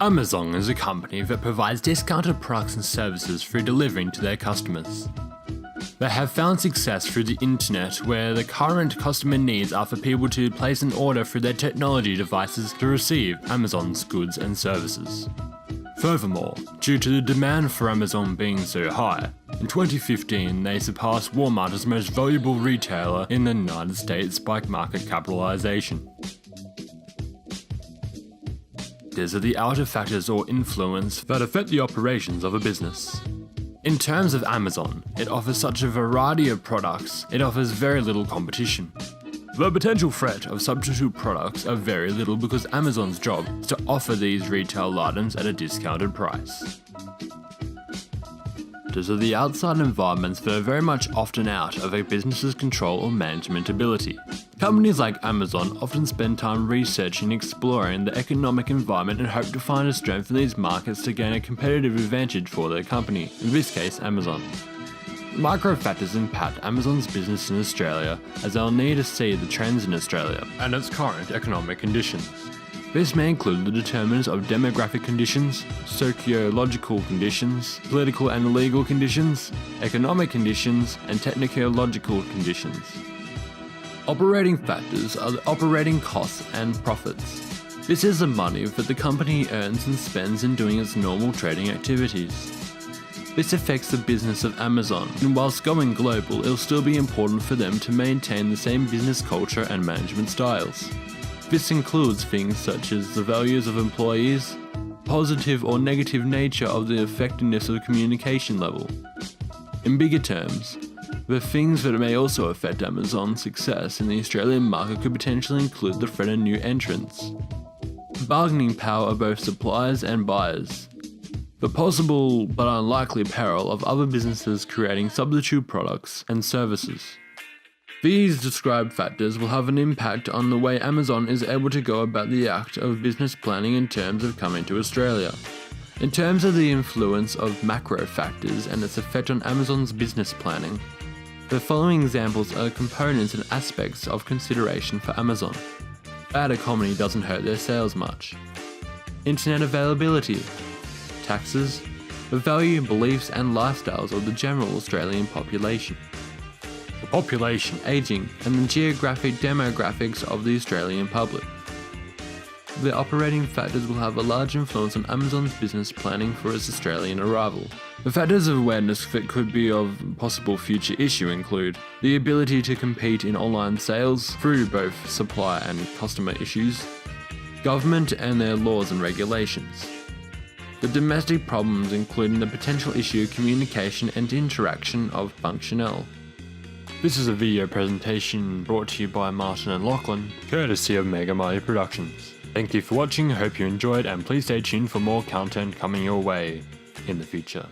Amazon is a company that provides discounted products and services for delivering to their customers. They have found success through the internet, where the current customer needs are for people to place an order through their technology devices to receive Amazon's goods and services. Furthermore, due to the demand for Amazon being so high, in 2015 they surpassed Walmart as the most valuable retailer in the United States by market capitalization. These are the outer factors or influence that affect the operations of a business. In terms of Amazon, it offers such a variety of products, it offers very little competition. The potential threat of substitute products are very little because Amazon's job is to offer these retail items at a discounted price. These are the outside environments that are very much often out of a business's control or management ability. Companies like Amazon often spend time researching and exploring the economic environment and hope to find a strength in these markets to gain a competitive advantage for their company, in this case Amazon. Micro factors impact Amazon's business in Australia, as they'll need to see the trends in Australia and its current economic conditions. This may include the determinants of demographic conditions, sociological conditions, political and legal conditions, economic conditions, and technological conditions. Operating factors are the operating costs and profits. This is the money that the company earns and spends in doing its normal trading activities. This affects the business of Amazon, and whilst going global, it'll still be important for them to maintain the same business culture and management styles. This includes things such as the values of employees, positive or negative nature of the effectiveness of communication level. In bigger terms, the things that may also affect Amazon's success in the Australian market could potentially include the threat of new entrants, bargaining power of both suppliers and buyers, the possible but unlikely peril of other businesses creating substitute products and services. These described factors will have an impact on the way Amazon is able to go about the act of business planning in terms of coming to Australia. In terms of the influence of macro factors and its effect on Amazon's business planning, the following examples are components and aspects of consideration for Amazon. Bad economy doesn't hurt their sales much. Internet availability, taxes, the value, beliefs and lifestyles of the general Australian population, the population aging and the geographic demographics of the Australian public. The operating factors will have a large influence on Amazon's business planning for its Australian arrival. The factors of awareness that could be of possible future issue include the ability to compete in online sales through both supply and customer issues, government and their laws and regulations, the domestic problems including the potential issue of communication and interaction of functionality. This is a video presentation brought to you by Martin and Lachlan, courtesy of Marty Productions. Thank you for watching, I hope you enjoyed, and please stay tuned for more content coming your way in the future.